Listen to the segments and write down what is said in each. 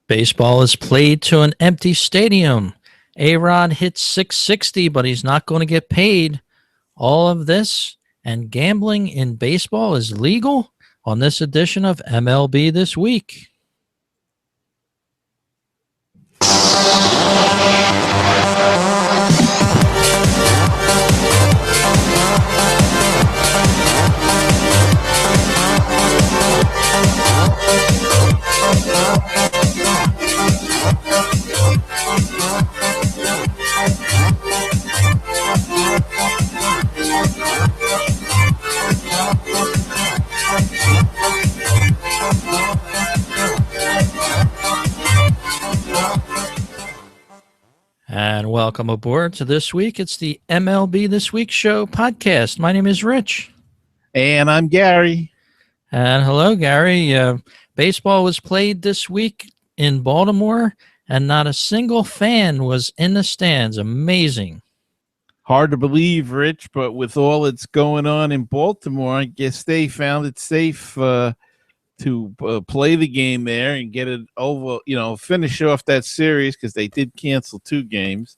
Baseball is played to an empty stadium. A-Rod hits 660, but he's not going to get paid. All of this and gambling in baseball is legal on this edition of MLB This Week. And welcome aboard to this week. It's the MLB This Week Show podcast. My name is Rich. And I'm Gary. And hello, Gary. Baseball was played this week in Baltimore, and not a single fan was in the stands. Amazing. Hard to believe, Rich, but with all that's going on in Baltimore, I guess they found it safe to play the game there and get it over, finish off that series, because they did cancel 2 games.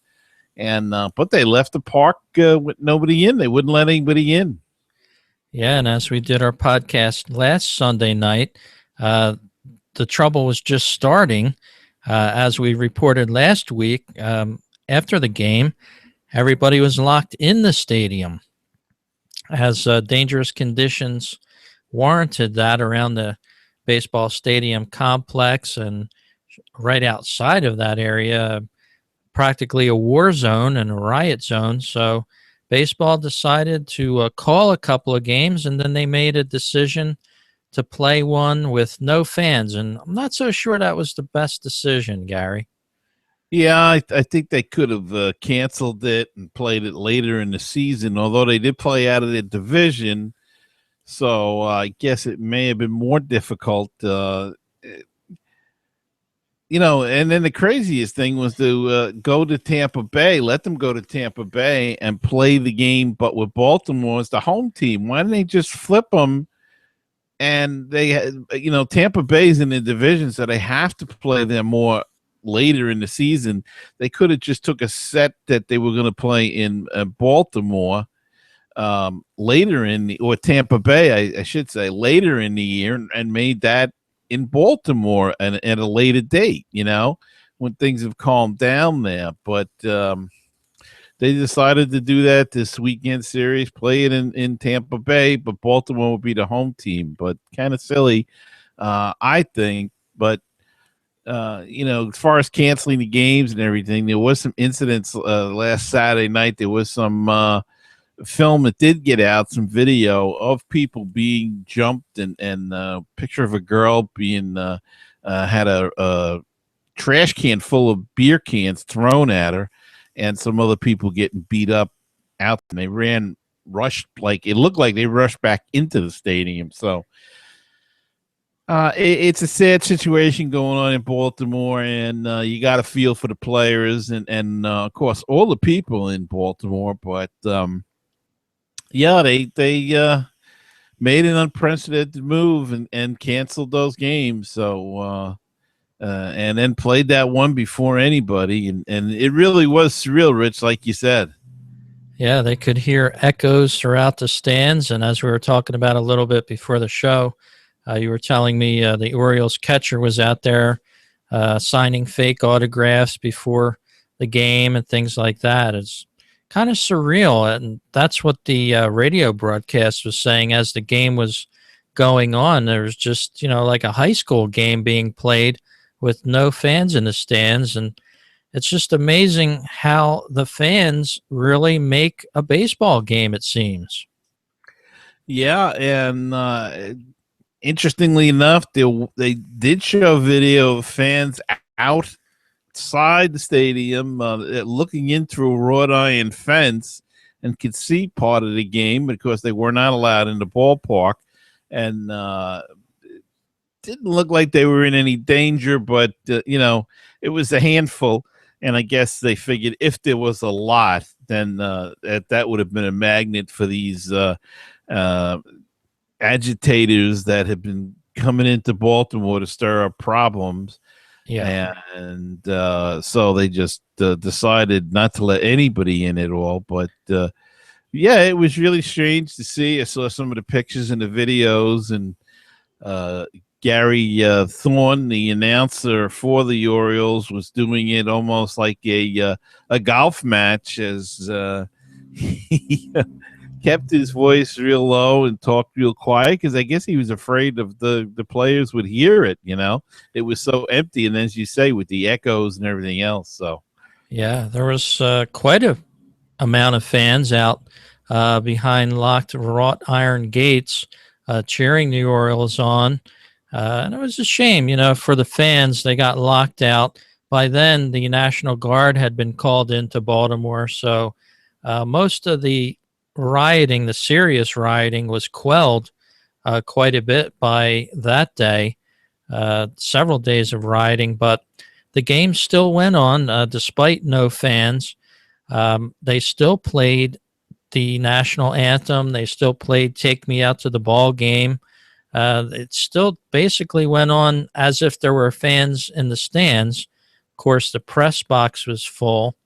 And but they left the park with nobody in. They wouldn't let anybody in. Yeah, and as we did our podcast last Sunday night, the trouble was just starting. As we reported last week, after the game, everybody was locked in the stadium as dangerous conditions warranted that around the baseball stadium complex, and right outside of that area, practically a war zone and a riot zone. So baseball decided to call a couple of games, and then they made a decision to play one with no fans. And I'm not so sure that was the best decision, Gary. Yeah, I think they could have canceled it and played it later in the season, although they did play out of the division. So I guess it may have been more difficult. And then the craziest thing was to go to Tampa Bay, let them go to Tampa Bay and play the game, but with Baltimore as the home team. Why didn't they just flip them? And they had, Tampa Bay's in the division, so they have to play them more later in the season. They could have just took a set that they were going to play in Baltimore later or Tampa Bay, I should say, later in the year, and made that in Baltimore and at a later date, when things have calmed down there. But they decided to do that this weekend series, play it in Tampa Bay, but Baltimore will be the home team. But kind of silly, I think. But as far as canceling the games and everything, there was some incidents last Saturday night. There was some film that did get out, some video of people being jumped, and picture of a girl being had a trash can full of beer cans thrown at her, and some other people getting beat up out. And they rushed, like it looked like they rushed back into the stadium. So it's a sad situation going on in Baltimore, and you got to feel for the players and of course all the people in Baltimore. But yeah, they made an unprecedented move and canceled those games. So and then played that one before anybody, and it really was surreal, Rich, like you said. Yeah, they could hear echoes throughout the stands. And as we were talking about a little bit before the show, you were telling me the Orioles catcher was out there signing fake autographs before the game and things like that. It's kind of surreal, and that's what the radio broadcast was saying as the game was going on. There was just, like a high school game being played with no fans in the stands, and it's just amazing how the fans really make a baseball game, it seems. Yeah, and interestingly enough, they did show video of fans outside the stadium looking in through a wrought iron fence and could see part of the game because they were not allowed in the ballpark. And didn't look like they were in any danger, but it was a handful. And I guess they figured if there was a lot, then that would have been a magnet for these agitators that have been coming into Baltimore to stir up problems. Yeah. And so they just decided not to let anybody in at all. But yeah, it was really strange to see. I saw some of the pictures and the videos, and uh, Gary Thorne, the announcer for the Orioles, was doing it almost like a golf match, as he kept his voice real low and talked real quiet, because I guess he was afraid of the players would hear it. It was so empty, and as you say, with the echoes and everything else. So Yeah, there was quite a amount of fans out behind locked wrought iron gates cheering the Orioles on. And it was a shame, for the fans. They got locked out. By then, the National Guard had been called into Baltimore. So most of the rioting, the serious rioting, was quelled quite a bit by that day. Several days of rioting, but the game still went on despite no fans. They still played the national anthem. They still played "Take Me Out to the Ball Game." It still basically went on as if there were fans in the stands. Of course, the press box was full.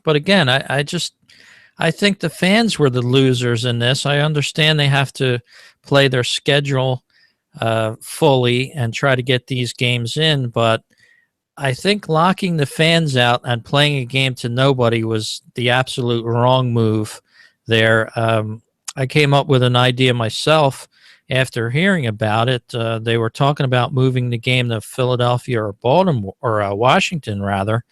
But again, I think the fans were the losers in this. I understand they have to play their schedule fully and try to get these games in, but I think locking the fans out and playing a game to nobody was the absolute wrong move there. I came up with an idea myself after hearing about it. They were talking about moving the game to Philadelphia or Baltimore or Washington, rather,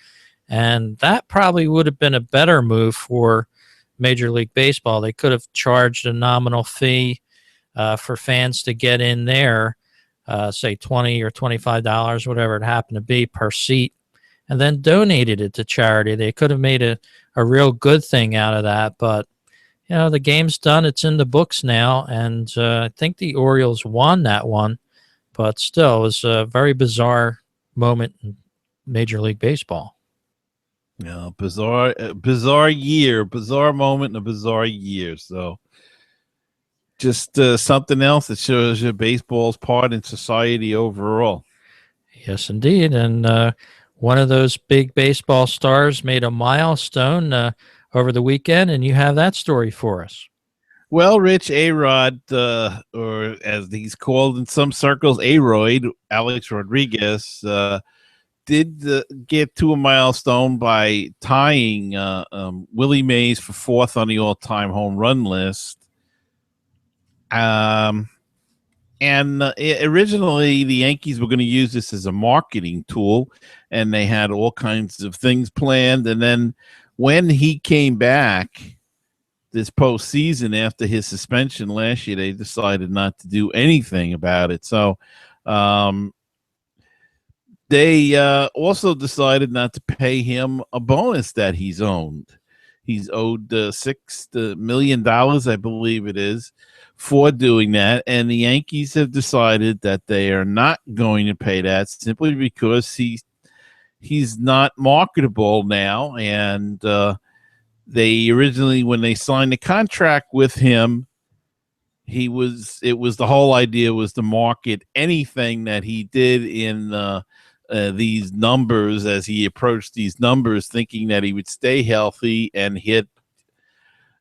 and that probably would have been a better move for Major League Baseball. They could have charged a nominal fee for fans to get in there, say $20 or $25, whatever it happened to be per seat, and then donated it to charity. They could have made a real good thing out of that. But, the game's done. It's in the books now. And I think the Orioles won that one. But still, it was a very bizarre moment in Major League Baseball. yeah, bizarre year, bizarre moment, and a bizarre year. So just something else that shows you baseball's part in society overall. Yes, indeed. And one of those big baseball stars made a milestone over the weekend, and you have that story for us. Well, Rich A-Rod, or as he's called in some circles, A-Royd, Alex Rodriguez, did get to a milestone by tying Willie Mays for fourth on the all-time home run list. And originally, the Yankees were going to use this as a marketing tool, and they had all kinds of things planned. And then when he came back this postseason after his suspension last year, they decided not to do anything about it. So they also decided not to pay him a bonus that he's owed. He's owed $6 million, I believe it is, for doing that. And the Yankees have decided that they are not going to pay that simply because he's not marketable now. And they originally, when they signed the contract with him, it was the whole idea was to market anything that he did in these numbers as he approached these numbers, thinking that he would stay healthy and hit,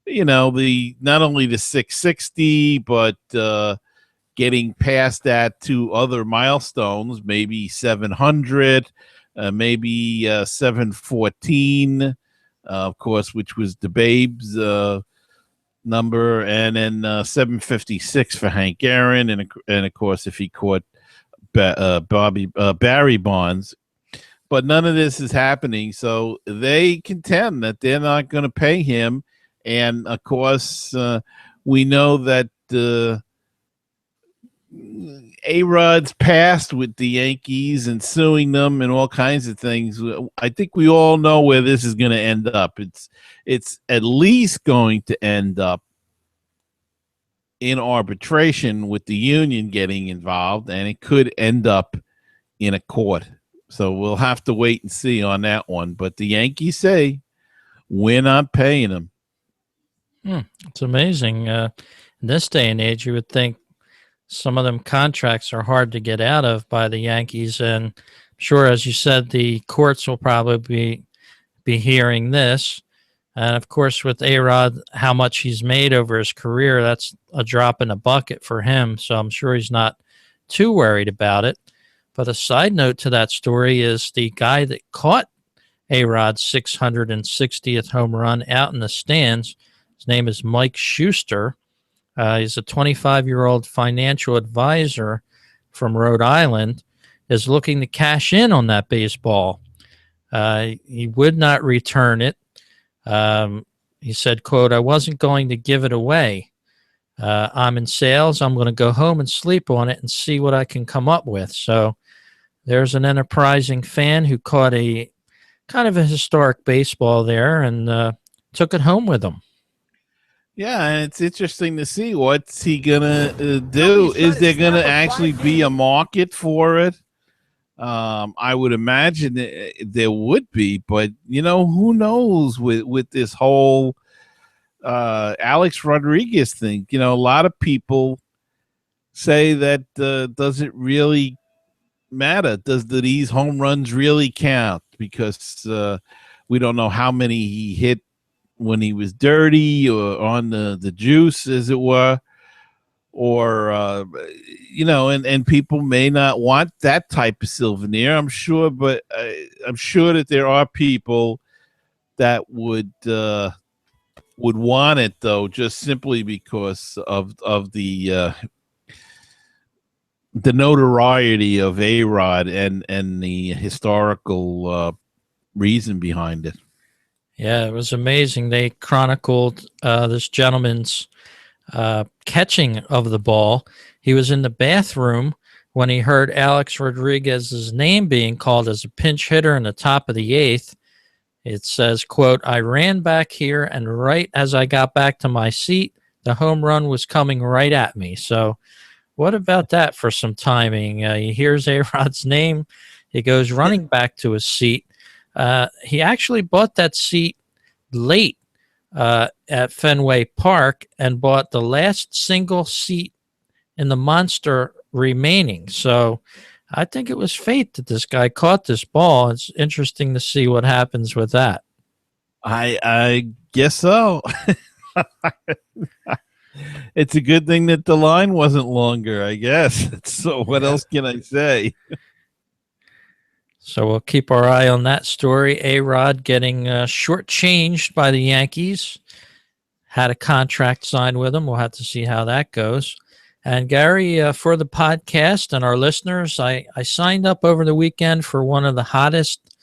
the not only the 660, but getting past that to other milestones, maybe 700, maybe 714, of course, which was the Babe's number, and then 756 for Hank Aaron, and of course, if he caught Barry Bonds. But none of this is happening, so they contend that they're not going to pay him. And of course, we know that A-Rod's past with the Yankees and suing them and all kinds of things. I think we all know where this is going to end up. It's at least going to end up in arbitration with the union getting involved, and it could end up in a court. So we'll have to wait and see on that one. But the Yankees say we're not paying them. It's amazing. In this day and age, you would think some of them contracts are hard to get out of by the Yankees, and sure, as you said, the courts will probably be hearing this. And of course, with A-Rod, how much he's made over his career, that's a drop in the bucket for him. So I'm sure he's not too worried about it. But a side note to that story is the guy that caught A-Rod's 660th home run out in the stands. His name is Mike Schuster. He's a 25-year-old financial advisor from Rhode Island, is looking to cash in on that baseball. He would not return it. He said, quote, "I wasn't going to give it away. I'm in sales. I'm going to go home and sleep on it and see what I can come up with." So there's an enterprising fan who caught a kind of a historic baseball there and took it home with him. Yeah, and it's interesting to see what's he gonna do. Is there gonna actually be a market for it? I would imagine there would be, but who knows with this whole Alex Rodriguez thing? A lot of people say that does it really matter? Do these home runs really count? Because we don't know how many he hit when he was dirty or on the juice, as it were, or and people may not want that type of souvenir, I'm sure, but I'm sure that there are people that would want it, though, just simply because of the notoriety of A-Rod and the historical reason behind it. Yeah, it was amazing. They chronicled this gentleman's catching of the ball. He was in the bathroom when he heard Alex Rodriguez's name being called as a pinch hitter in the top of the eighth. It says, quote, "I ran back here, and right as I got back to my seat, the home run was coming right at me." So what about that for some timing? He hears A-Rod's name. He goes running back to his seat. He actually bought that seat late at Fenway Park and bought the last single seat in the monster remaining. So I think it was fate that this guy caught this ball. It's interesting to see what happens with that. I guess so. It's a good thing that the line wasn't longer, I guess. So what else can I say? So we'll keep our eye on that story. A-Rod getting shortchanged by the Yankees. Had a contract signed with him. We'll have to see how that goes. And Gary, for the podcast and our listeners, I signed up over the weekend for one of the hottest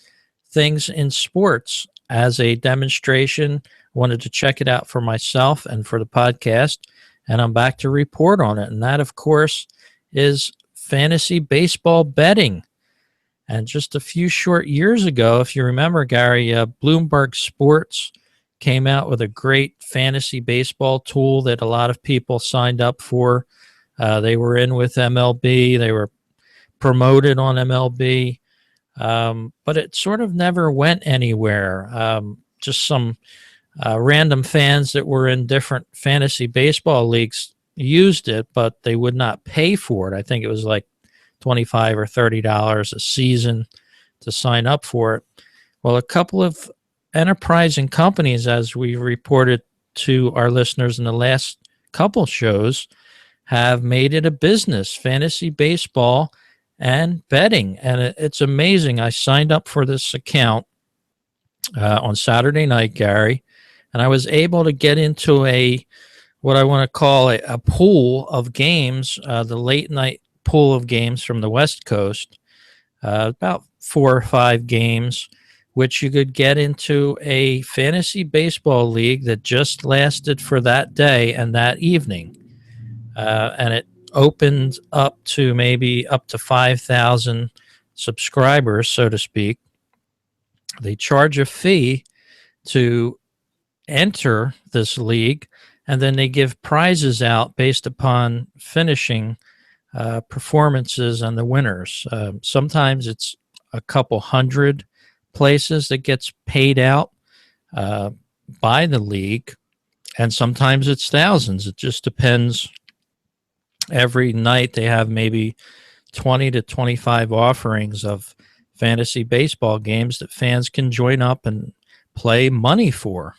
things in sports as a demonstration. Wanted to check it out for myself and for the podcast, and I'm back to report on it. And that, of course, is fantasy baseball betting. And just a few short years ago, if you remember, Gary, Bloomberg Sports came out with a great fantasy baseball tool that a lot of people signed up for. They were in with MLB. They were promoted on MLB, but it sort of never went anywhere. Just some random fans that were in different fantasy baseball leagues used it, but they would not pay for it. I think it was like $25 or $30 a season to sign up for it. Well, a couple of enterprising companies, as we reported to our listeners in the last couple shows, have made it a business, fantasy baseball and betting. And it's amazing. I signed up for this account on Saturday night, Gary, and I was able to get into what I want to call a pool of games, the late night pool of games from the West Coast, about 4 or 5 games, which you could get into a fantasy baseball league that just lasted for that day and that evening. And it opened up to maybe up to 5,000 subscribers, so to speak. They charge a fee to enter this league, and then they give prizes out based upon finishing performances and the winners. Sometimes it's a couple hundred places that gets paid out by the league, and sometimes it's thousands. It just depends. Every night they have maybe 20 to 25 offerings of fantasy baseball games that fans can join up and play money for.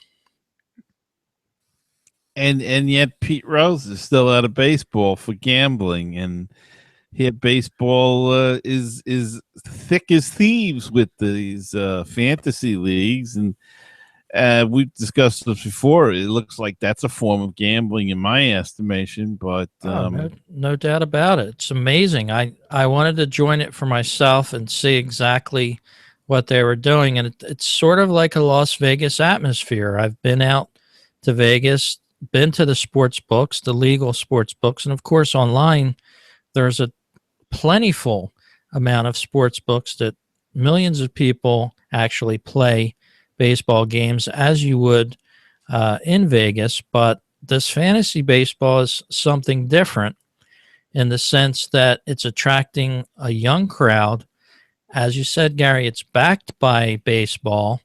And yet Pete Rose is still out of baseball for gambling, and here baseball is thick as thieves with these fantasy leagues, and we've discussed this before. It looks like that's a form of gambling in my estimation, but No doubt about it. It's amazing. I wanted to join it for myself and see exactly what they were doing, and it's sort of like a Las Vegas atmosphere. I've been out to Vegas, been to the sports books, the legal sports books, and of course online there's a plentiful amount of sports books that millions of people actually play baseball games as you would in Vegas. But this fantasy baseball is something different in the sense that it's attracting a young crowd. As you said, Gary, it's backed by baseball.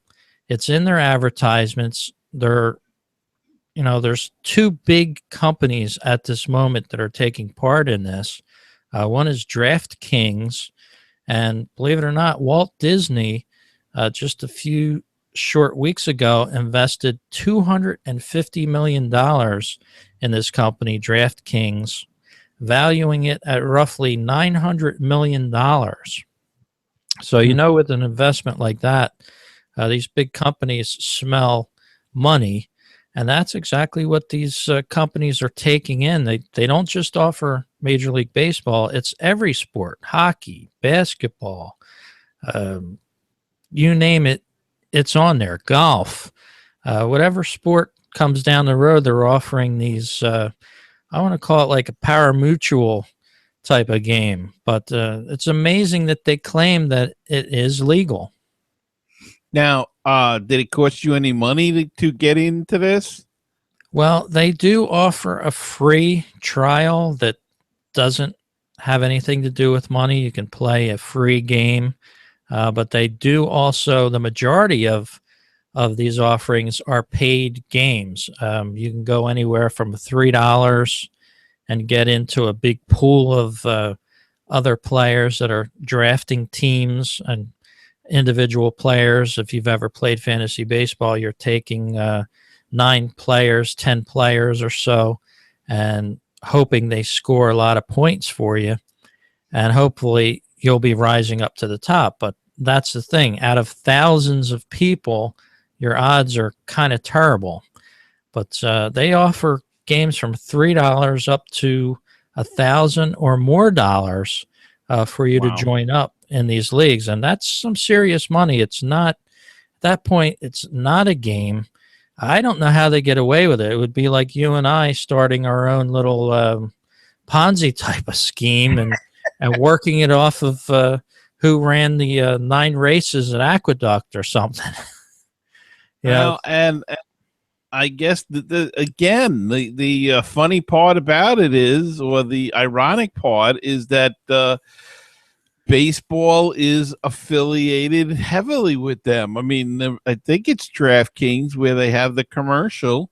It's in their advertisements. There's two big companies at this moment that are taking part in this. One is DraftKings, and believe it or not, Walt Disney just a few short weeks ago invested $250 million in this company, DraftKings, valuing it at roughly $900 million. So, with an investment like that, these big companies smell money. And that's exactly what these companies are taking in. They don't just offer Major League Baseball. It's every sport, hockey, basketball, you name it, it's on there. Golf, whatever sport comes down the road, they're offering these, I want to call it like a pari-mutuel type of game. But it's amazing that they claim that it is legal. Now, did it cost you any money to get into this? Well, they do offer a free trial that doesn't have anything to do with money. You can play a free game, but they do also, the majority of these offerings are paid games. You can go anywhere from $3 and get into a big pool of other players that are drafting teams and individual players. If you've ever played fantasy baseball, you're taking 9 players, 10 players or so, and hoping they score a lot of points for you. And hopefully you'll be rising up to the top. But that's the thing. Out of thousands of people, your odds are kind of terrible. But they offer games from $3 up to $1,000 or more dollars for you to join up in these leagues. And that's some serious money. It's not, at that point, it's not a game. I don't know how they get away with it. It would be like you and I starting our own little Ponzi type of scheme and working it off of who ran the 9 races at Aqueduct or something. Well, and I guess the funny part about it is, or the ironic part is that baseball is affiliated heavily with them. I mean, I think it's DraftKings where they have the commercial,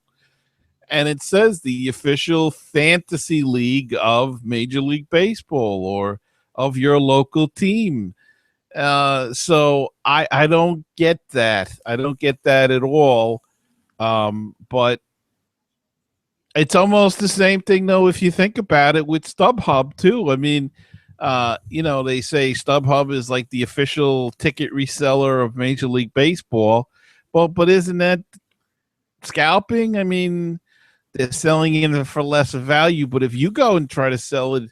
and it says the official fantasy league of Major League Baseball or of your local team. So I don't get that. I don't get that at all. But it's almost the same thing, though, if you think about it, with StubHub too. I mean, they say StubHub is like the official ticket reseller of Major League Baseball. But isn't that scalping? I mean, they're selling it for lesser value, but if you go and try to sell it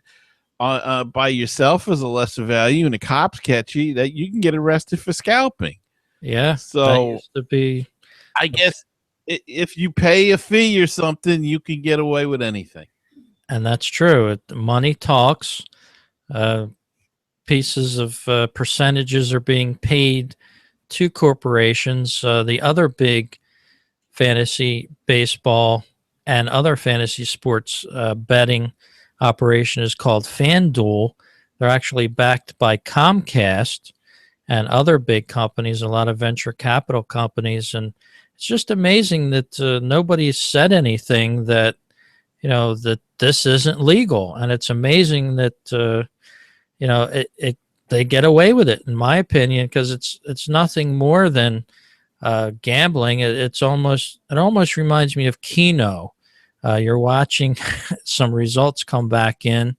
by yourself as a lesser value and the cops catch you, that you can get arrested for scalping. Yeah. So that used to be, I guess if you pay a fee or something, you can get away with anything. And that's true. Money talks. Pieces of percentages are being paid to corporations. The other big fantasy baseball and other fantasy sports betting operation is called FanDuel. They're actually backed by Comcast and other big companies, a lot of venture capital companies. And it's just amazing that nobody's said anything that, that this isn't legal. And it's amazing that, it they get away with it, in my opinion, because it's nothing more than gambling. It almost reminds me of Keno. You're watching some results come back in,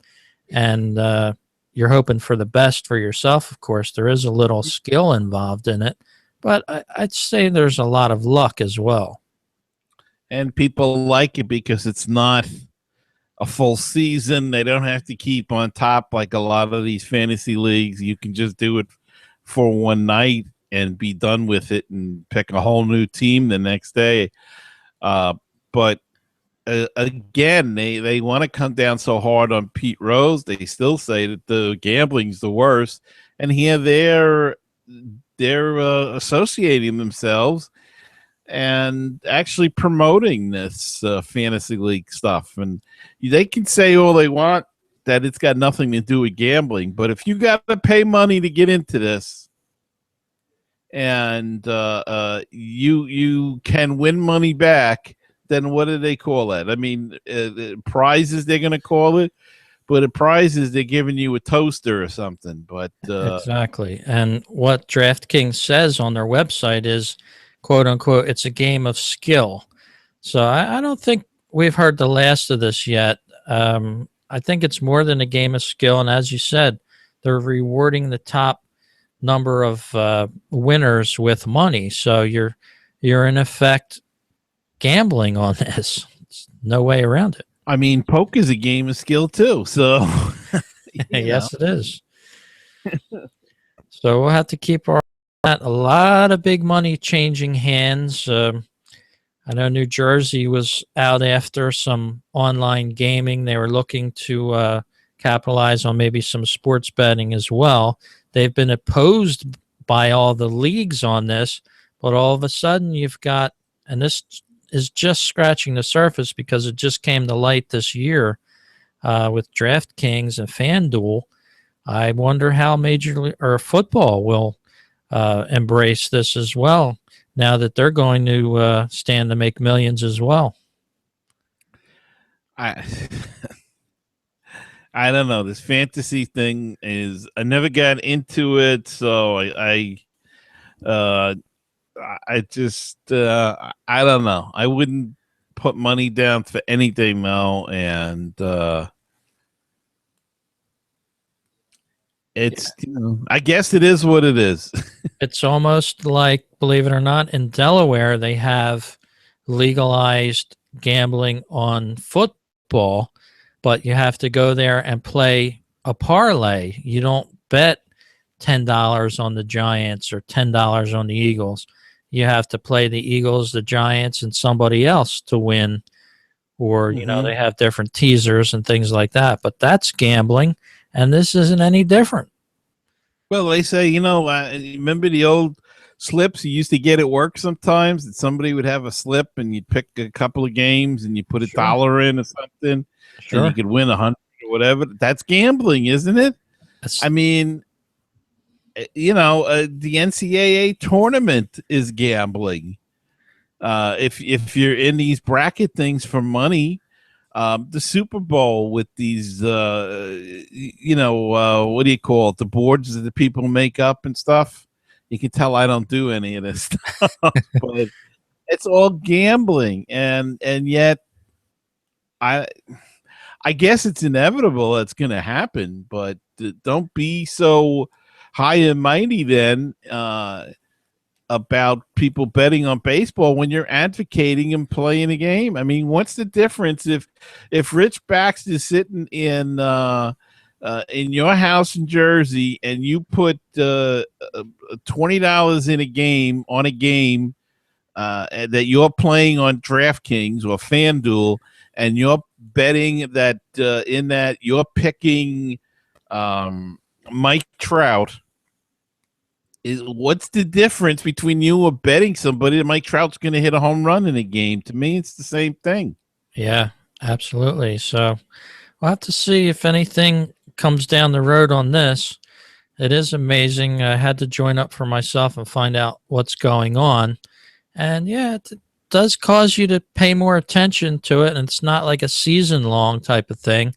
and you're hoping for the best for yourself. Of course, there is a little skill involved in it, but I'd say there's a lot of luck as well. And people like it because it's not a full season. They don't have to keep on top like a lot of these fantasy leagues. You can just do it for one night and be done with it and pick a whole new team the next day. But again, they want to come down so hard on Pete Rose. They still say that the gambling's the worst, and here they're associating themselves and actually promoting this fantasy league stuff. And they can say all they want that it's got nothing to do with gambling, but if you got to pay money to get into this, and you can win money back, then what do they call that? I mean, prizes they're going to call it, but a prize is they're giving you a toaster or something. But exactly. And what DraftKings says on their website is, quote unquote, it's a game of skill. So I don't think we've heard the last of this yet. I think it's more than a game of skill. And as you said, they're rewarding the top number of winners with money. So you're in effect gambling on this. It's no way around it. I mean, poker is a game of skill too. So yes, it is. So we'll have to keep our eye. A lot of big money changing hands. I know New Jersey was out after some online gaming. They were looking to capitalize on maybe some sports betting as well. They've been opposed by all the leagues on this, but all of a sudden you've got, and this is just scratching the surface because it just came to light this year with DraftKings and FanDuel. I wonder how Major League or football will embrace this as well, now that they're going to stand to make millions as well. I don't know. This fantasy thing I never got into it, so I just I don't know. I wouldn't put money down for anything now, and it's I guess it is what it is. It's almost like, believe it or not, in Delaware they have legalized gambling on football, but you have to go there and play a parlay. You don't bet $10 on the Giants or $10 on the Eagles. You have to play the Eagles, the Giants, and somebody else to win. Or, they have different teasers and things like that. But that's gambling, and this isn't any different. Well, they say, remember the old slips you used to get at work sometimes? That somebody would have a slip, and you'd pick a couple of games, and you put $1 in or something, and you could win 100 or whatever. That's gambling, isn't it? I mean, the NCAA tournament is gambling. If you're in these bracket things for money, the Super Bowl with these, what do you call it? The boards that the people make up and stuff. You can tell I don't do any of this stuff, but it's all gambling, and yet I guess it's inevitable that's going to happen. But don't be so high and mighty then about people betting on baseball when you're advocating and playing a game. I mean, what's the difference if Rich Baxter is sitting in your house in Jersey and you put $20 in a game that you're playing on DraftKings or FanDuel, and you're betting that in that you're picking Mike Trout? What's the difference between you or betting somebody that Mike Trout's going to hit a home run in a game? To me, it's the same thing. Yeah, absolutely. So we'll have to see if anything comes down the road on this. It is amazing. I had to join up for myself and find out what's going on. And yeah, it does cause you to pay more attention to it. And it's not like a season long type of thing.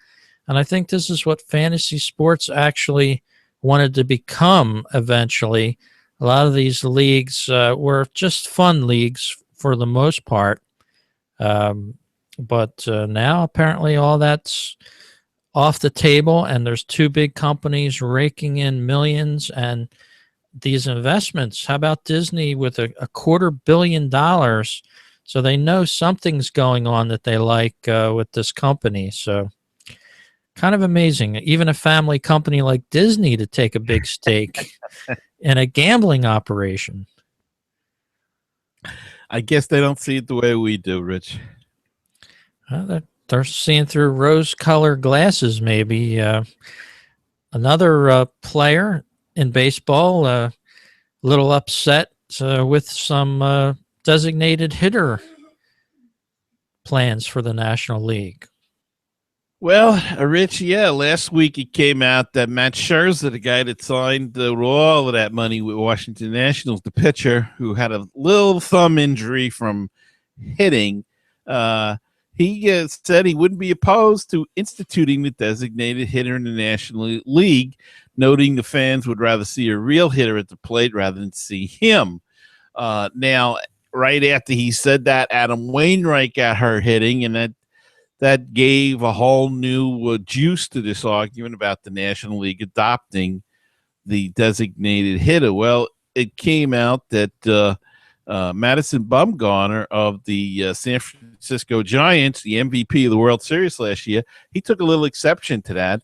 And I think this is what fantasy sports actually wanted to become eventually. A lot of these leagues were just fun leagues for the most part. But now apparently all that's off the table, and there's two big companies raking in millions and these investments. How about Disney with a $250 million? So they know something's going on that they like with this company. So kind of amazing. Even a family company like Disney to take a big stake in a gambling operation. I guess they don't see it the way we do, Rich. They're seeing through rose-colored glasses, maybe. Another player in baseball, a little upset with some designated hitter plans for the National League. Well, Rich, yeah, last week it came out that Matt Scherzer, the guy that signed all of that money with Washington Nationals, the pitcher who had a little thumb injury from hitting, he said he wouldn't be opposed to instituting the designated hitter in the National League, noting the fans would rather see a real hitter at the plate rather than see him. Now, right after he said that, Adam Wainwright got hurt hitting, and that gave a whole new juice to this argument about the National League adopting the designated hitter. Well, it came out that Madison Bumgarner of the San Francisco Giants, the MVP of the World Series last year, he took a little exception to that.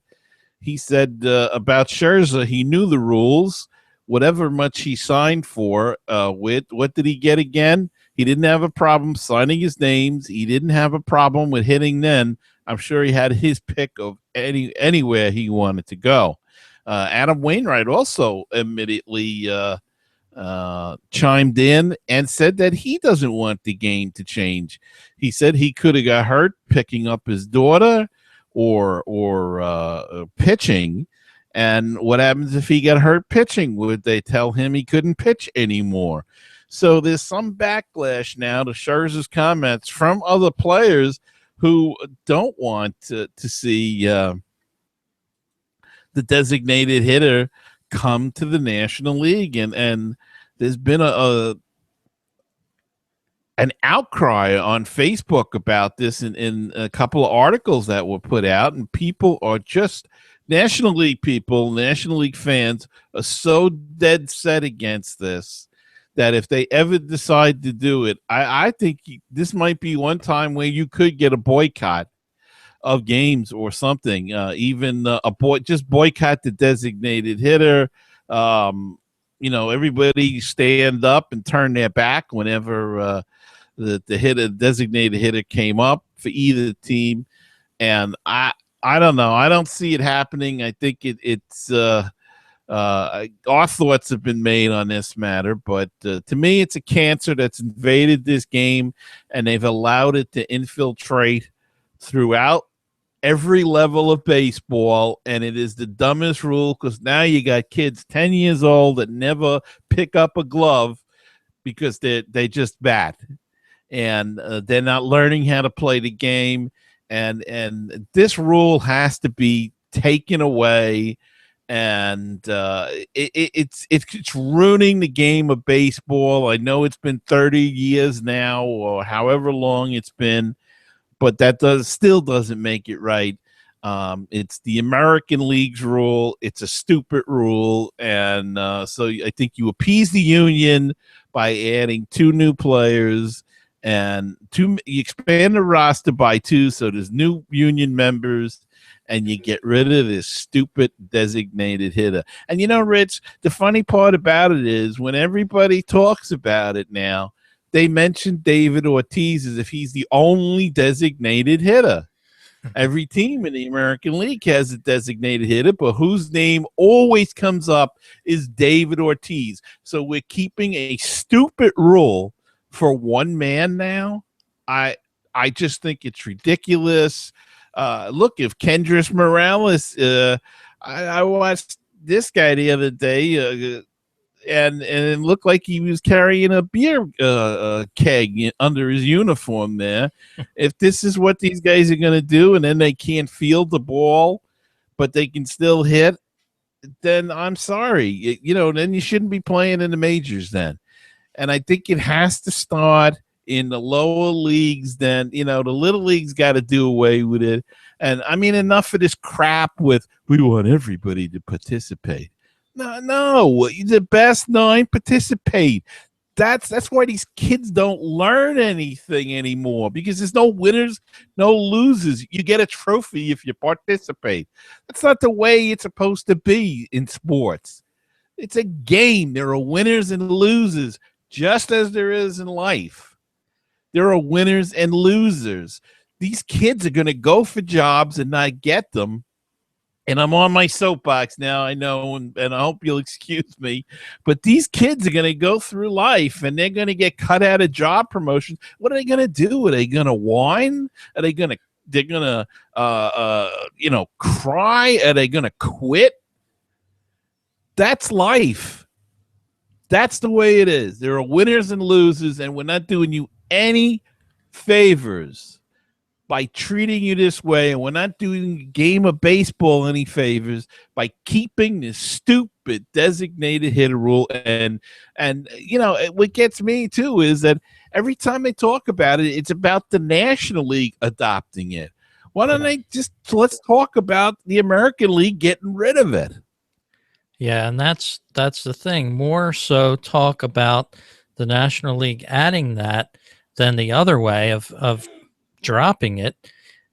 He said about Scherzer, he knew the rules. Whatever much he signed for with, what did he get again? He didn't have a problem signing his names. He didn't have a problem with hitting then. I'm sure he had his pick of anywhere he wanted to go. Adam Wainwright also immediately chimed in and said that he doesn't want the game to change. He said he could have got hurt picking up his daughter or pitching. And what happens if he got hurt pitching? Would they tell him he couldn't pitch anymore? So there's some backlash now to Scherzer's comments from other players who don't want to see the designated hitter come to the National League. And there's been an outcry on Facebook about this in a couple of articles that were put out, and people are just National League people, National League fans are so dead set against this that if they ever decide to do it, I think this might be one time where you could get a boycott of games or something. Even just boycott the designated hitter. Everybody stand up and turn their back whenever the designated hitter came up for either team. And I don't know. I don't see it happening. I think it's our thoughts have been made on this matter, but to me, it's a cancer that's invaded this game, and they've allowed it to infiltrate throughout every level of baseball. And it is the dumbest rule, because now you got kids 10 years old that never pick up a glove because they just bat, and they're not learning how to play the game. And this rule has to be taken away. And it's ruining the game of baseball. I know it's been 30 years now, or however long it's been, but that still doesn't make it right. It's the American League's rule. It's a stupid rule, and so I think you appease the union by adding 2 new players, and you expand the roster by 2, so there's new union members, and you get rid of this stupid designated hitter. And Rich, the funny part about it is when everybody talks about it now, they mention David Ortiz as if he's the only designated hitter. Every team in the American League has a designated hitter, but whose name always comes up is David Ortiz. So we're keeping a stupid rule for one man now. I just think it's ridiculous. Look, if Kendrys Morales, I watched this guy the other day, and it looked like he was carrying a beer keg under his uniform there. If this is what these guys are going to do, and then they can't field the ball, but they can still hit, then I'm sorry. Then you shouldn't be playing in the majors then. And I think it has to start in the lower leagues. Then, the little leagues got to do away with it. And I mean, enough of this crap with we want everybody to participate. No, the best nine participate. That's why these kids don't learn anything anymore, because there's no winners, no losers. You get a trophy if you participate. That's not the way it's supposed to be in sports. It's a game. There are winners and losers, just as there is in life. There are winners and losers. These kids are going to go for jobs and not get them. And I'm on my soapbox now, I know, and I hope you'll excuse me. But these kids are going to go through life, and they're going to get cut out of job promotions. What are they going to do? Are they going to whine? Are they going to? They're going to, cry? Are they going to quit? That's life. That's the way it is. There are winners and losers, and we're not doing you any favors by treating you this way, and we're not doing a game of baseball any favors by keeping this stupid designated hitter rule. And what gets me too is that every time they talk about it, it's about the National League adopting it. Why don't they let's talk about the American League getting rid of it? Yeah, and that's the thing. More so talk about the National League adding that than the other way of dropping it.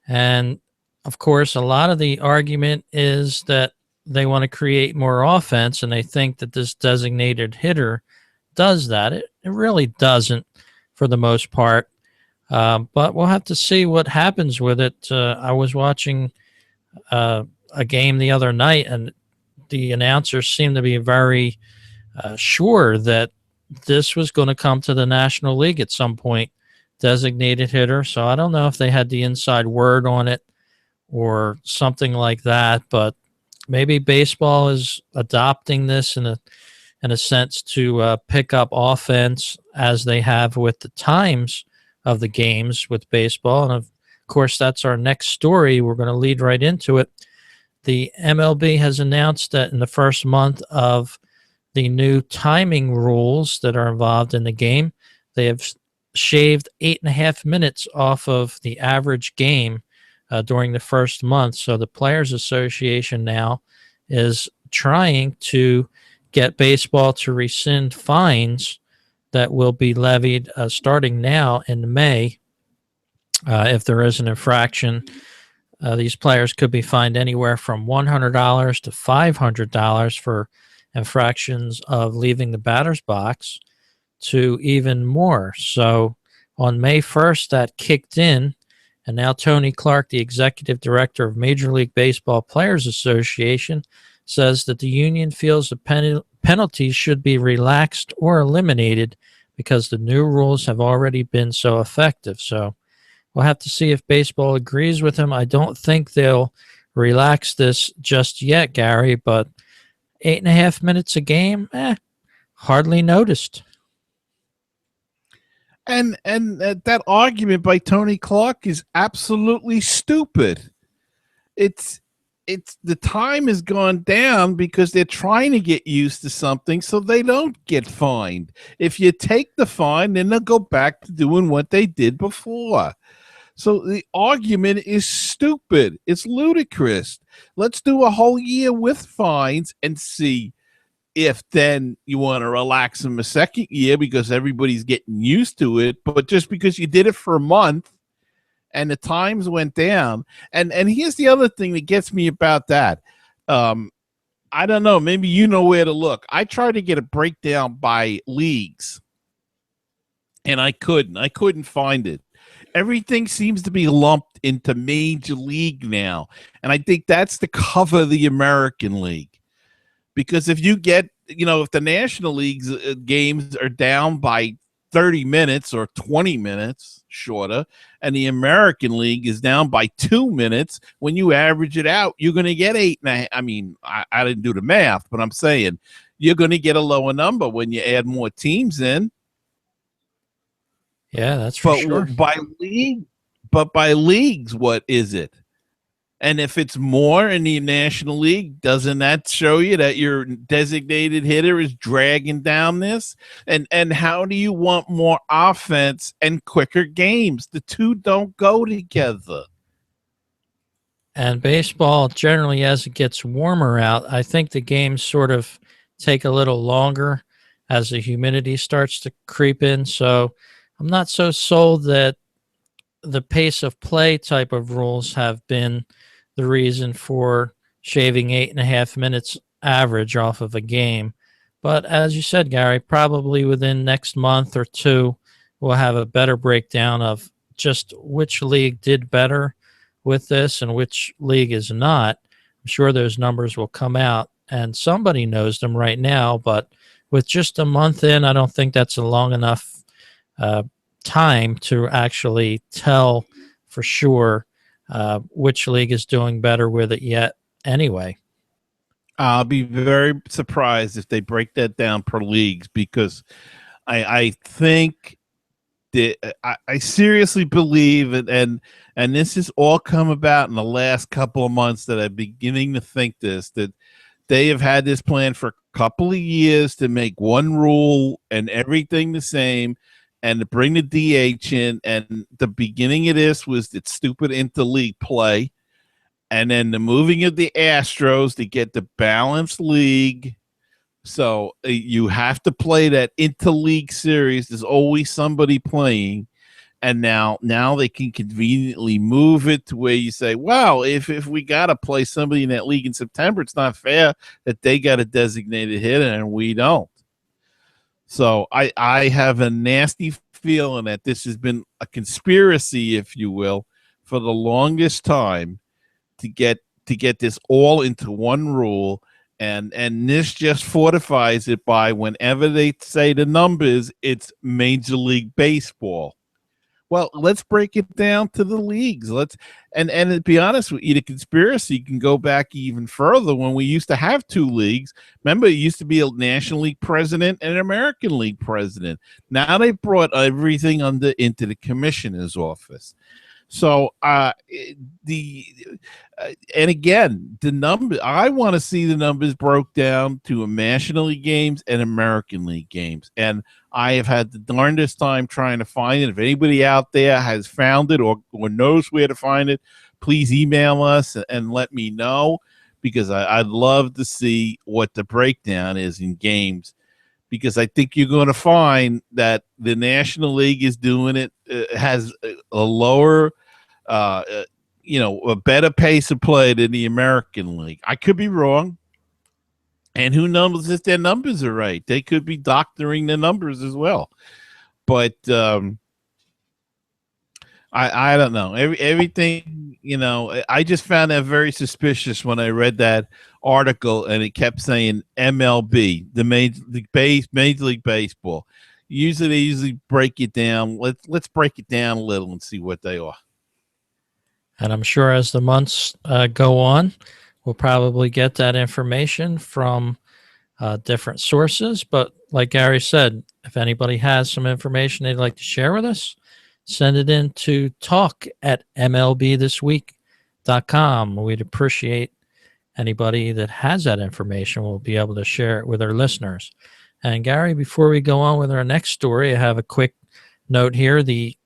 And of course, a lot of the argument is that they want to create more offense, and they think that this designated hitter does that. It really doesn't for the most part. But we'll have to see what happens with it. I was watching a game the other night, and the announcers seemed to be very sure that this was going to come to the National League at some point, designated hitter. So I don't know if they had the inside word on it or something like that, but maybe baseball is adopting this in a sense to pick up offense, as they have with the times of the games with baseball. And of course, that's our next story. We're going to lead right into it. The MLB has announced that in the first month of the new timing rules that are involved in the game, they have shaved 8.5 minutes off of the average game during the first month. So the Players Association now is trying to get baseball to rescind fines that will be levied starting now in May. If there is an infraction, these players could be fined anywhere from $100 to $500 for infractions of leaving the batter's box, to even more. So on May 1st, that kicked in, and now Tony Clark, the executive director of Major League Baseball Players Association, says that the union feels the penalties should be relaxed or eliminated because the new rules have already been so effective. So we'll have to see if baseball agrees with him. I don't think they'll relax this just yet, Gary, but 8.5 minutes a game, hardly noticed. And that argument by Tony Clark is absolutely stupid. It's the time has gone down because they're trying to get used to something so they don't get fined. If you take the fine, then they'll go back to doing what they did before. So the argument is stupid. It's ludicrous. Let's do a whole year with fines and see if then you want to relax them a second year because everybody's getting used to it. But just because you did it for a month and the times went down. And here's the other thing that gets me about that. I don't know. Maybe you know where to look. I tried to get a breakdown by leagues, and I couldn't find it. Everything seems to be lumped into Major League now. And I think that's to cover the American League. Because if you get, if the National League's games are down by 30 minutes or 20 minutes shorter, and the American League is down by 2 minutes, when you average it out, you're going to get 8.5. I mean, I didn't do the math, but I'm saying you're going to get a lower number when you add more teams in. Yeah, that's for sure. By leagues, what is it? And if it's more in the National League, doesn't that show you that your designated hitter is dragging down this? And how do you want more offense and quicker games? The two don't go together. And baseball, generally, as it gets warmer out, I think the games sort of take a little longer as the humidity starts to creep in. So I'm not so sold that the pace of play type of rules have been the reason for shaving 8.5 minutes average off of a game. But as you said, Gary, probably within next month or two, we'll have a better breakdown of just which league did better with this and which league is not. I'm sure those numbers will come out, and somebody knows them right now. But with just a month in, I don't think that's a long enough uh, time to actually tell for sure which league is doing better with it yet anyway. I'll be very surprised if they break that down per leagues, because I think that I seriously believe it, and this has all come about in the last couple of months that I'm beginning to think this, that they have had this plan for a couple of years to make one rule and everything the same, and to bring the DH in. And the beginning of this was that stupid interleague play, and then the moving of the Astros to get the balanced league. So you have to play that interleague series. There's always somebody playing. And now they can conveniently move it to where you say, wow, if we got to play somebody in that league in September, it's not fair that they got a designated hitter and we don't. So I have a nasty feeling that this has been a conspiracy, if you will, for the longest time to get this all into one rule. And this just fortifies it by whenever they say the numbers, it's Major League Baseball. Well, let's break it down to the leagues. And to be honest with you, the conspiracy can go back even further when we used to have two leagues. Remember, it used to be a National League president and an American League president. Now they've brought everything into the commissioner's office. So and again, the number, I want to see the numbers broke down to National League games and American League games. And I have had the darndest time trying to find it. If anybody out there has found it or knows where to find it, please email us and let me know, because I'd love to see what the breakdown is in games. Because I think you're going to find that the National League is doing it, has a lower, a better pace of play than the American League. I could be wrong. And who knows if their numbers are right? They could be doctoring the numbers as well. But I don't know. Everything, I just found that very suspicious when I read that article, and it kept saying MLB, the Major League Baseball. Usually they usually break it down. Let's break it down a little and see what they are. And I'm sure as the months go on, we'll probably get that information from different sources. But like Gary said, if anybody has some information they'd like to share with us, send it in to talk@MLBThisWeek.com. We'd appreciate anybody that has that information. We'll be able to share it with our listeners. And Gary, before we go on with our next story, I have a quick note here. The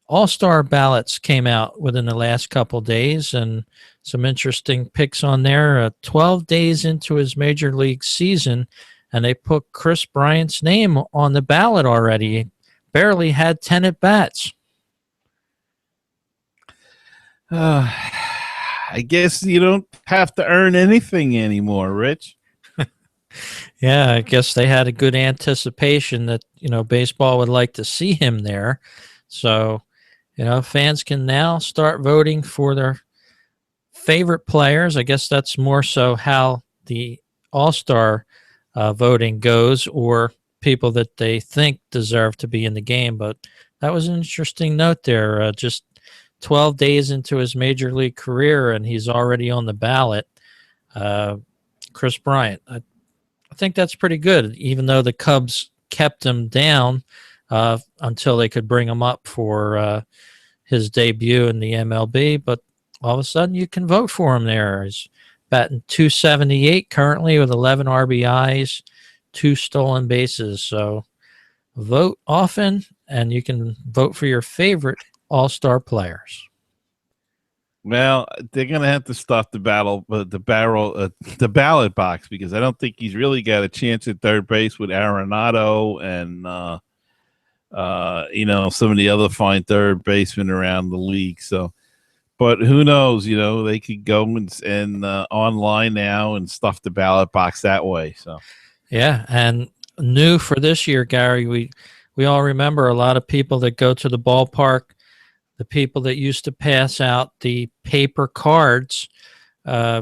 All-Star ballots came out within the last couple of days, and some interesting picks on there. 12 days into his major league season, and they put Kris Bryant's name on the ballot already. Barely had 10 at-bats. I guess you don't have to earn anything anymore, Rich. Yeah, I guess they had a good anticipation that, baseball would like to see him there. So, fans can now start voting for their favorite players. I guess that's more so how the All-Star voting goes, or people that they think deserve to be in the game. But that was an interesting note there. Just 12 days into his major league career, and he's already on the ballot. Kris Bryant. I think that's pretty good, even though the Cubs kept him down until they could bring him up for his debut in the MLB. But all of a sudden you can vote for him there. He's batting 278 currently with 11 RBIs, 2 stolen bases. So vote often, and you can vote for your favorite all-star players. Well, they're gonna have to stuff the the ballot box, because I don't think he's really got a chance at third base with Arenado and some of the other fine third basemen around the league. So, but who knows? They could go and online now and stuff the ballot box that way. So, yeah, and new for this year, Gary, we all remember a lot of people that go to the ballpark, the people that used to pass out the paper cards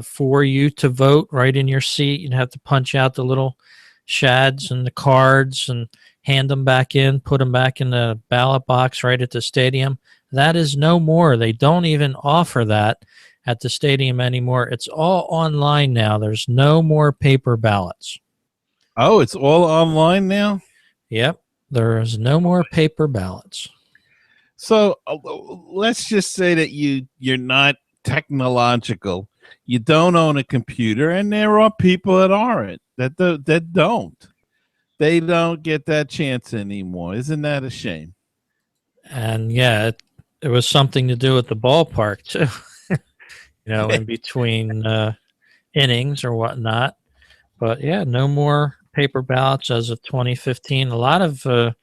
for you to vote right in your seat. You'd have to punch out the little shads and the cards and hand them back in, put them back in the ballot box right at the stadium. That is no more. They don't even offer that at the stadium anymore. It's all online now. There's no more paper ballots. oh, it's all online now? Yep. There is no more paper ballots. So let's just say that you're not technological. You don't own a computer, and there are people that aren't, that don't. They don't get that chance anymore. Isn't that a shame? And yeah, it was something to do with the ballpark too. In between innings or whatnot. But yeah, no more paper ballots as of 2015. A lot of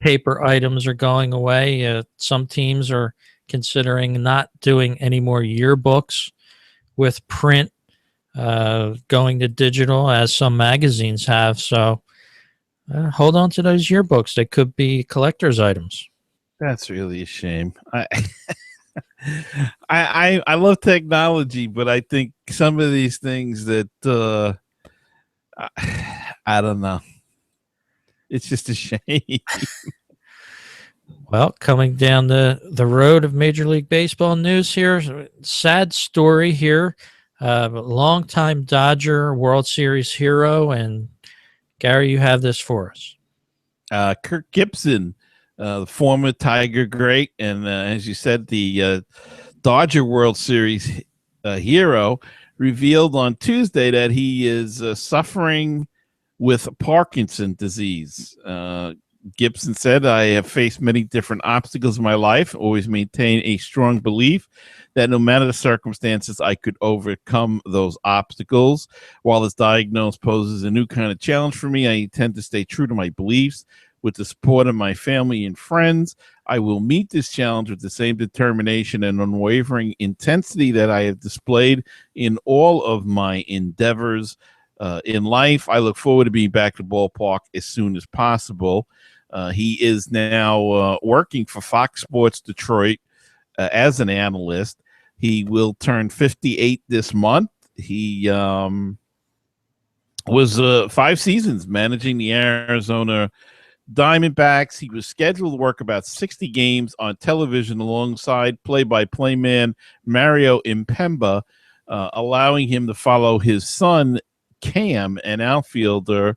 paper items are going away. Some teams are considering not doing any more yearbooks with print, going to digital, as some magazines have. So hold on to those yearbooks. They could be collector's items. That's really a shame. I love technology, but I think some of these things that I don't know. It's just a shame. Well, coming down the road of Major League Baseball news here, sad story here. Longtime Dodger World Series hero, and Gary, you have this for us. Kirk Gibson, the former Tiger great, and as you said, the Dodger World Series hero, revealed on Tuesday that he is suffering with Parkinson's disease. Gibson said, "I have faced many different obstacles in my life, always maintain a strong belief that no matter the circumstances, I could overcome those obstacles. While this diagnosis poses a new kind of challenge for me, I intend to stay true to my beliefs. With the support of my family and friends, I will meet this challenge with the same determination and unwavering intensity that I have displayed in all of my endeavors in life. I look forward to being back to the ballpark as soon as possible." He is now working for Fox Sports Detroit as an analyst. He will turn 58 this month. He was 5 seasons managing the Arizona Diamondbacks. He was scheduled to work about 60 games on television alongside play-by-play man Mario Impemba, allowing him to follow his son Cam, an outfielder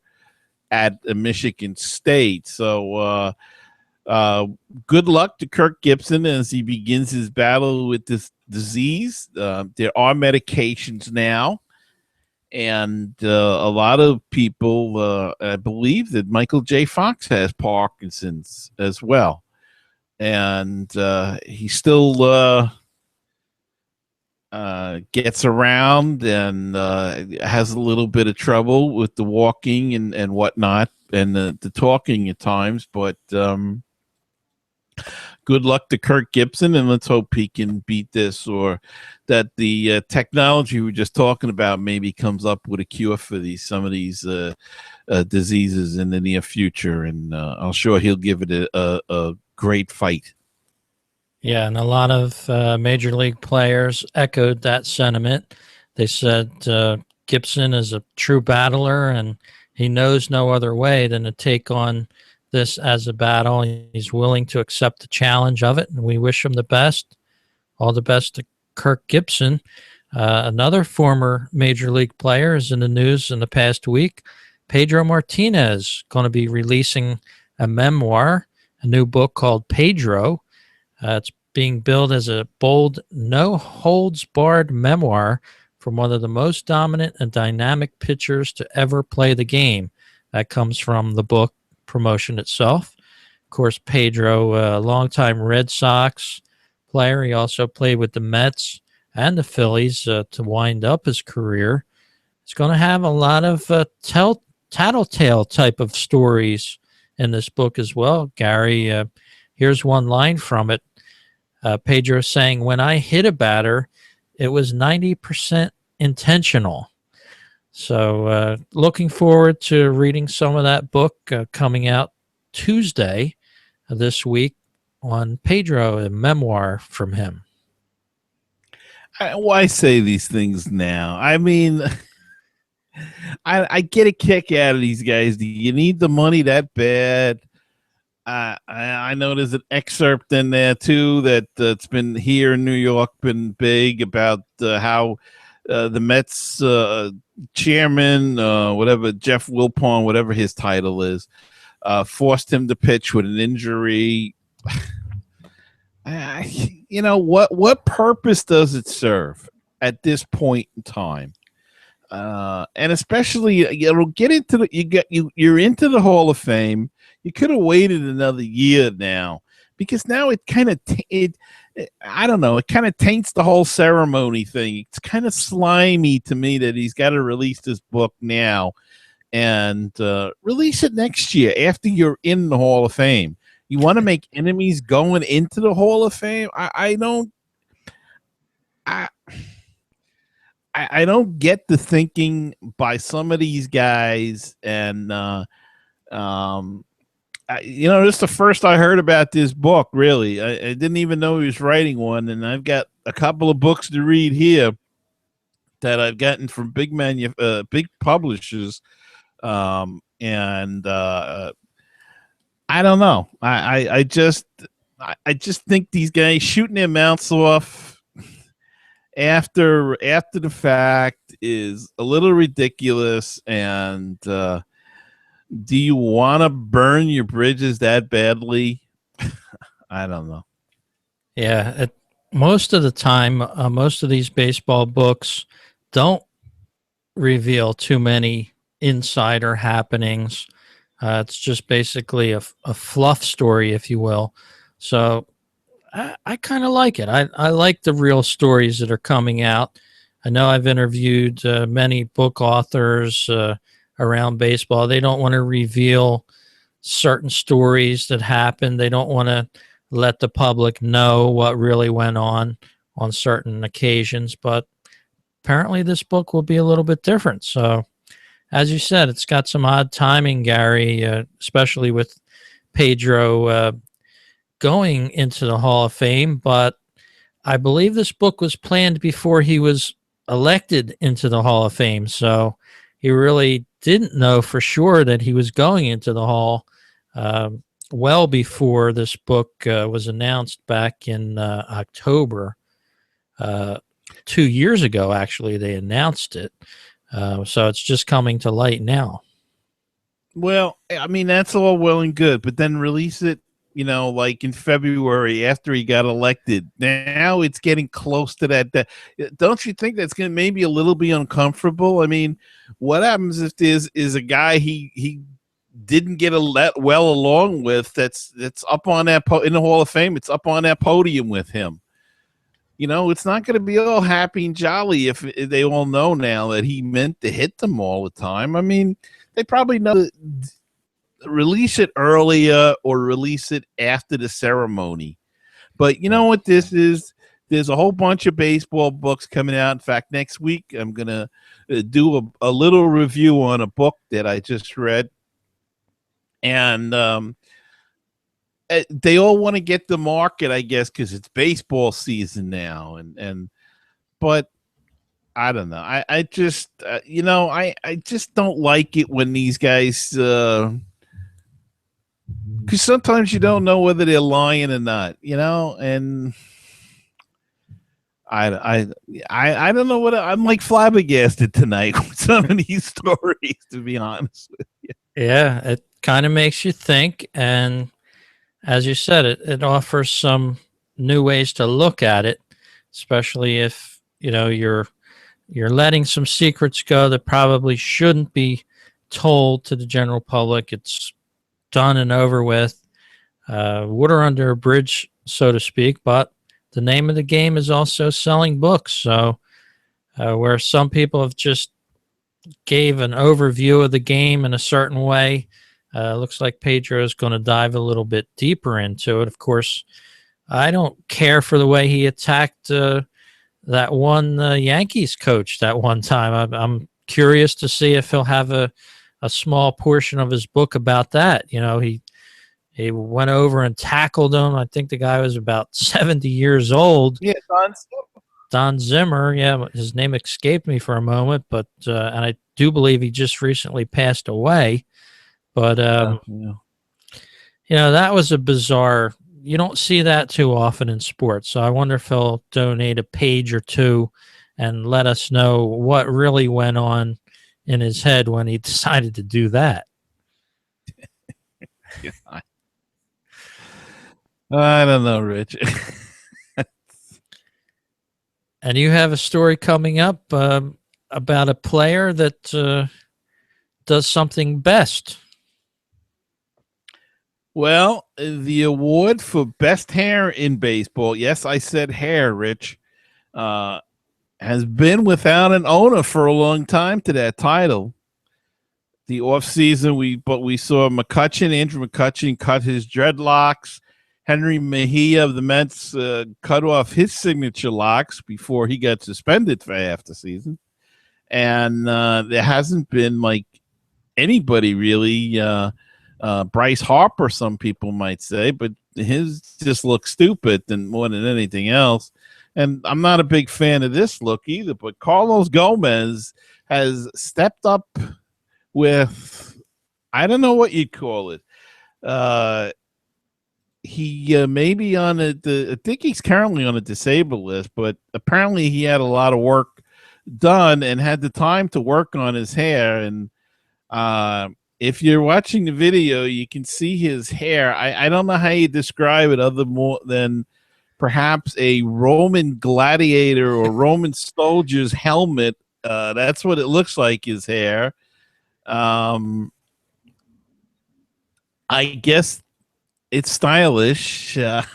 at Michigan State. So good luck to Kirk Gibson as he begins his battle with this disease. There are medications now, and a lot of people believe that Michael J. Fox has Parkinson's as well. And he still gets around and has a little bit of trouble with the walking and whatnot, and the talking at times. But good luck to Kirk Gibson, and let's hope he can beat this, or that the technology we were just talking about maybe comes up with a cure for some of these diseases in the near future. And I'm sure he'll give it a great fight. Yeah, and a lot of major league players echoed that sentiment. They said Gibson is a true battler, and he knows no other way than to take on this as a battle. He's willing to accept the challenge of it, and we wish him the best. All the best to Kirk Gibson. Another former major league player is in the news in the past week. Pedro Martinez going to be releasing a memoir, a new book called Pedro. It's being billed as a bold, no-holds-barred memoir from one of the most dominant and dynamic pitchers to ever play the game. That comes from the book promotion itself. Of course, Pedro, a longtime Red Sox player. He also played with the Mets and the Phillies to wind up his career. He's going to have a lot of tattletale type of stories in this book as well, Gary. Here's one line from it. Pedro saying, "When I hit a batter, it was 90% intentional." So looking forward to reading some of that book coming out Tuesday this week on Pedro, a memoir from him. Why say these things now? I mean, I get a kick out of these guys. Do you need the money that bad? I know there's an excerpt in there too that's been here in New York, been big about how the Mets chairman, whatever, Jeff Wilpon, whatever his title is, forced him to pitch with an injury. You know, what purpose does it serve at this point in time? And especially, get into you're into the Hall of Fame. You could have waited another year now, because now it kind of I don't know, it kind of taints the whole ceremony thing. It's kind of slimy to me that he's got to release this book now and release it next year after you're in the Hall of Fame. You want to make enemies going into the Hall of Fame? I don't get the thinking by some of these guys, and this is the first I heard about this book. Really, I didn't even know he was writing one, and I've got a couple of books to read here that I've gotten from big publishers, and I don't know. I just think these guys shooting their mouths off after the fact is a little ridiculous. And do you want to burn your bridges that badly? I don't know. Yeah, most of the time, most of these baseball books don't reveal too many insider happenings. It's just basically a fluff story, if you will. So I kind of like it. I like the real stories that are coming out. I know I've interviewed many book authors around baseball. They don't want to reveal certain stories that happened. They don't want to let the public know what really went on certain occasions. But apparently this book will be a little bit different. So as you said, it's got some odd timing, Gary, especially with Pedro going into the Hall of Fame. But I believe this book was planned before he was elected into the Hall of Fame. So he really didn't know for sure that he was going into the Hall well before this book was announced back in October. 2 years ago, actually, they announced it. So it's just coming to light now. Well, I mean, that's all well and good, but then release it, like in February after he got elected. Now it's getting close to that. Don't you think that's going to maybe a little be uncomfortable? I mean, what happens if there's a guy he didn't get well along with that's up on that in the Hall of Fame? It's up on that podium with him. It's not going to be all happy and jolly if they all know now that he meant to hit them all the time. I mean, they probably know. Release it earlier or release it after the ceremony. But you know what this is? There's a whole bunch of baseball books coming out. In fact, next week I'm going to do a little review on a book that I just read. And they all want to get the market, I guess, because it's baseball season now. But I don't know. I just, I just don't like it when these guys, because sometimes you don't know whether they're lying or not, and I don't know what I'm like flabbergasted tonight with some of these stories, to be honest with you. Yeah, it kind of makes you think, and as you said, it offers some new ways to look at it, especially if you're letting some secrets go that probably shouldn't be told to the general public. It's done and over with. Water under a bridge, so to speak. But the name of the game is also selling books. So where some people have just gave an overview of the game in a certain way, looks like Pedro is going to dive a little bit deeper into it. Of course, I don't care for the way he attacked that one Yankees coach that one time. I'm curious to see if he'll have a small portion of his book about that. He went over and tackled him. I think the guy was about 70 years old. Yeah, Don Zimmer. Yeah, his name escaped me for a moment, but and I do believe he just recently passed away. But that was a bizarre. You don't see that too often in sports. So I wonder if he'll donate a page or two and let us know what really went on in his head when he decided to do that. I don't know, Rich. And you have a story coming up about a player that does something best. Well, the award for best hair in baseball, yes, I said hair, Rich, has been without an owner for a long time to that title. The offseason, we saw Andrew McCutchen cut his dreadlocks. Henry Mejia of the Mets cut off his signature locks before he got suspended for half the season. And there hasn't been like anybody really. Bryce Harper, some people might say, but his just looks stupid more than anything else. And I'm not a big fan of this look either, but Carlos Gomez has stepped up with, I don't know what you'd call it. He may be on I think he's currently on a disabled list, but apparently he had a lot of work done and had the time to work on his hair. And if you're watching the video, you can see his hair. I don't know how you describe it other more than perhaps a Roman gladiator or Roman soldier's helmet. That's what it looks like, his hair. I guess it's stylish. Yeah,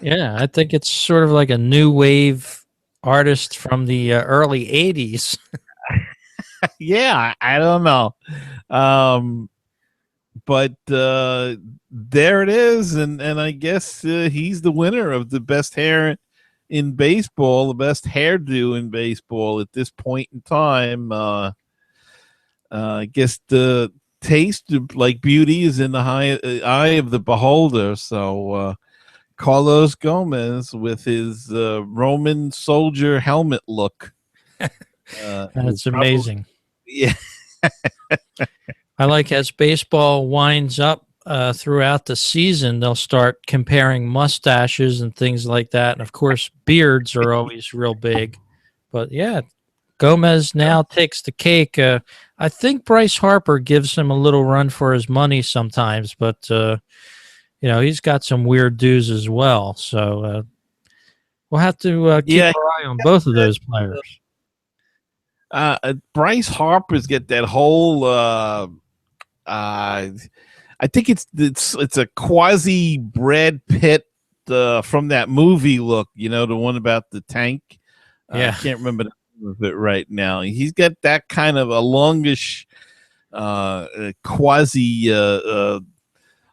I think it's sort of like a new wave artist from the early 80s. Yeah, I don't know. But there it is, and I guess he's the winner of the best hair in baseball, the best hairdo in baseball at this point in time. I guess the taste of like beauty is in the eye of the beholder. So Carlos Gomez with his Roman soldier helmet look. That's amazing. Yeah. I like as baseball winds up throughout the season, they'll start comparing mustaches and things like that. And of course, beards are always real big. But yeah, Gomez now takes the cake. I think Bryce Harper gives him a little run for his money sometimes, but he's got some weird dues as well. So we'll have to keep our eye on both of those players. Bryce Harper's get that whole. I think it's a quasi Brad Pitt from that movie look. The one about the tank. Yeah, I can't remember the name of it right now. He's got that kind of a longish, quasi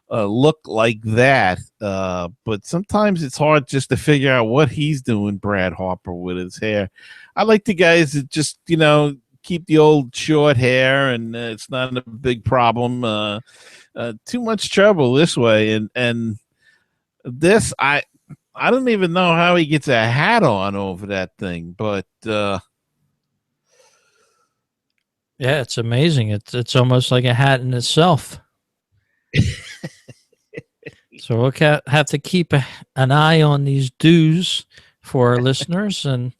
look like that. But sometimes it's hard just to figure out what he's doing, Brad Harper, with his hair. I like the guys that just, keep the old short hair, and it's not a big problem. Too much trouble this way. And this, I don't even know how he gets a hat on over that thing, but yeah, it's amazing. It's almost like a hat in itself. So we'll have to keep an eye on these dues for our listeners. And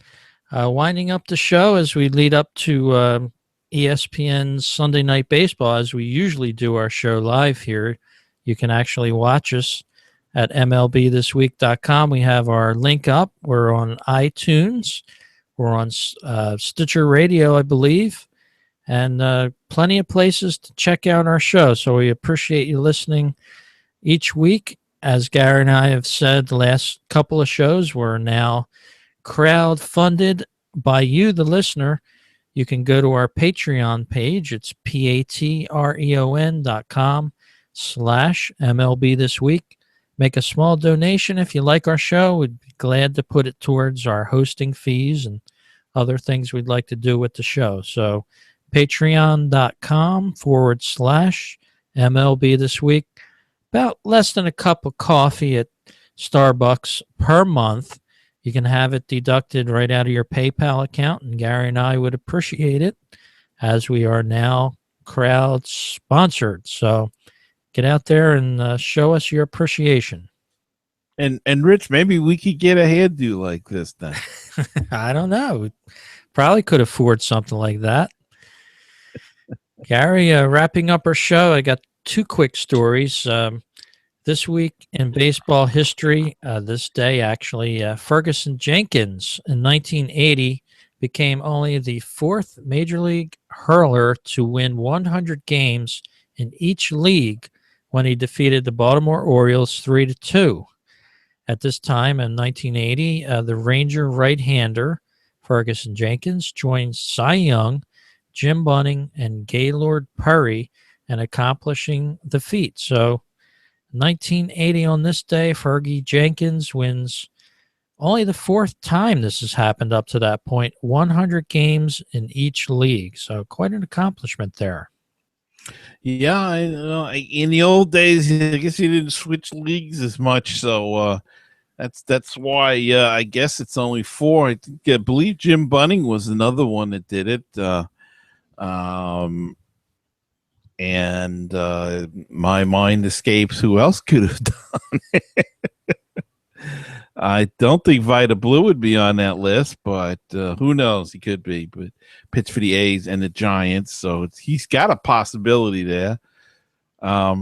winding up the show as we lead up to ESPN's Sunday Night Baseball, as we usually do our show live here. You can actually watch us at MLBThisWeek.com. We have our link up. We're on iTunes. We're on Stitcher Radio, I believe, and plenty of places to check out our show. So we appreciate you listening each week. As Gary and I have said the last couple of shows, we're now crowd-funded by you, the listener. You can go to our Patreon page. It's patreon.com/MLBThisWeek. Make a small donation if you like our show. We'd be glad to put it towards our hosting fees and other things we'd like to do with the show. So patreon.com/MLBThisWeek. About less than a cup of coffee at Starbucks per month. You can have it deducted right out of your PayPal account, and Gary and I would appreciate it as we are now crowd sponsored. So get out there and show us your appreciation. And Rich, maybe we could get a hairdo like this then. I don't know. We probably could afford something like that. Gary, wrapping up our show, I got two quick stories. This week in baseball history, this day actually, Ferguson Jenkins in 1980 became only the fourth Major League hurler to win 100 games in each league when he defeated the Baltimore Orioles 3-2. At this time in 1980, the Ranger right-hander Ferguson Jenkins joined Cy Young, Jim Bunning, and Gaylord Perry in accomplishing the feat. So 1980 on this day, Fergie Jenkins wins only the fourth time this has happened up to that point, 100 games in each league. So quite an accomplishment there. Yeah, in the old days, I guess he didn't switch leagues as much, so that's why I guess it's only four. I believe Jim Bunning was another one that did it. And my mind escapes who else could have done it. I don't think Vida Blue would be on that list, but who knows? He could be. But pitched for the A's and the Giants, so he's got a possibility there. Yeah,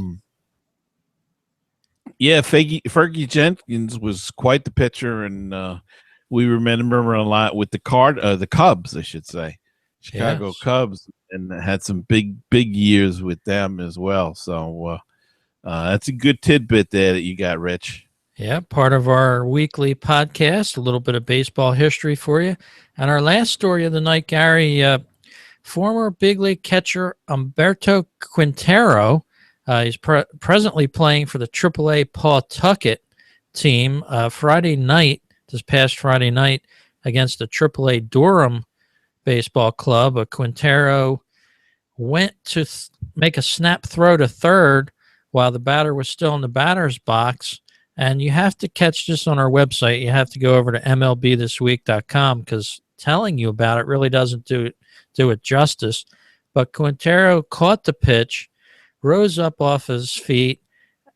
Fergie Jenkins was quite the pitcher, and we remember him a lot with the Cubs, I should say. Chicago Cubs, and had some big years with them as well. So that's a good tidbit there that you got, Rich. Yeah, part of our weekly podcast, a little bit of baseball history for you. And our last story of the night, Gary, former big league catcher Humberto Quintero, he's presently playing for the AAA Pawtucket team. This past Friday night, against the AAA Durham baseball club, Quintero went to make a snap throw to third while the batter was still in the batter's box. And you have to catch this on our website. You have to go over to MLBThisWeek.com because telling you about it really doesn't do it justice. But Quintero caught the pitch, rose up off his feet,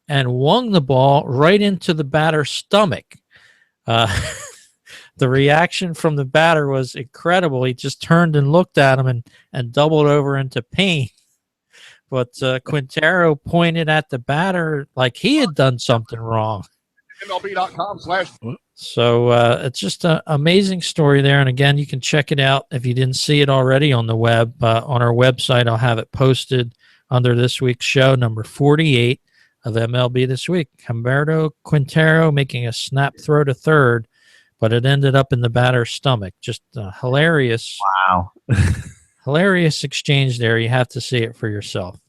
and wung the ball right into the batter's stomach. The reaction from the batter was incredible. He just turned and looked at him and doubled over into pain. But Quintero pointed at the batter like he had done something wrong. MLB.com/. So it's just an amazing story there. And again, you can check it out if you didn't see it already on the web. On our website, I'll have it posted under this week's show, number 48 of MLB This Week. Humberto Quintero making a snap throw to third, but it ended up in the batter's stomach. Just hilarious. Wow. Hilarious exchange there. You have to see it for yourself.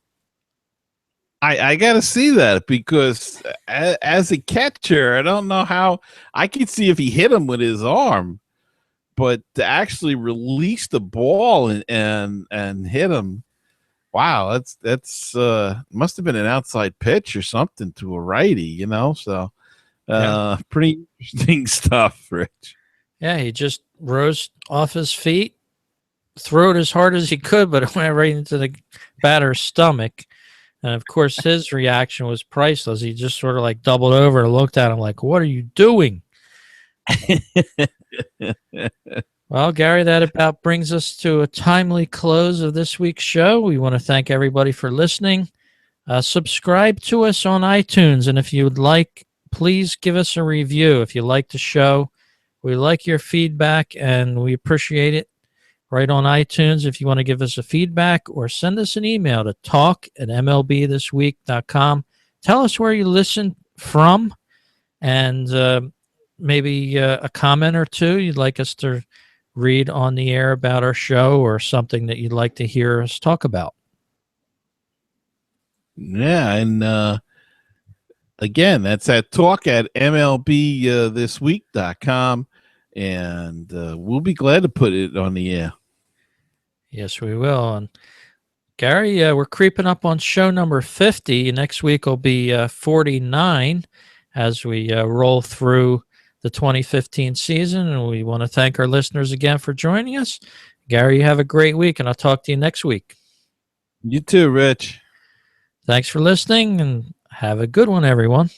I got to see that because as a catcher, I don't know how I could see if he hit him with his arm, but to actually release the ball and hit him, wow, that's must have been an outside pitch or something to a righty, So pretty interesting stuff, Rich. Yeah, he just rose off his feet, threw it as hard as he could, but it went right into the batter's stomach. And, of course, his reaction was priceless. He just sort of like doubled over and looked at him like, what are you doing? Well, Gary, that about brings us to a timely close of this week's show. We want to thank everybody for listening. Subscribe to us on iTunes. And if you would like please give us a review if you like the show. We like your feedback, and we appreciate it. Right on iTunes if you want to give us a feedback, or send us an email to talk@MLBThisWeek.com. Tell us where you listen from, and maybe a comment or two you'd like us to read on the air about our show, or something that you'd like to hear us talk about. Yeah, and again, that's at talk@MLBThisWeek.com, and we'll be glad to put it on the air. Yes, we will. And Gary, we're creeping up on show number 50. Next week will be 49 as we roll through the 2015 season. And we want to thank our listeners again for joining us. Gary, you have a great week, and I'll talk to you next week. You too, Rich. Thanks for listening, and have a good one, everyone.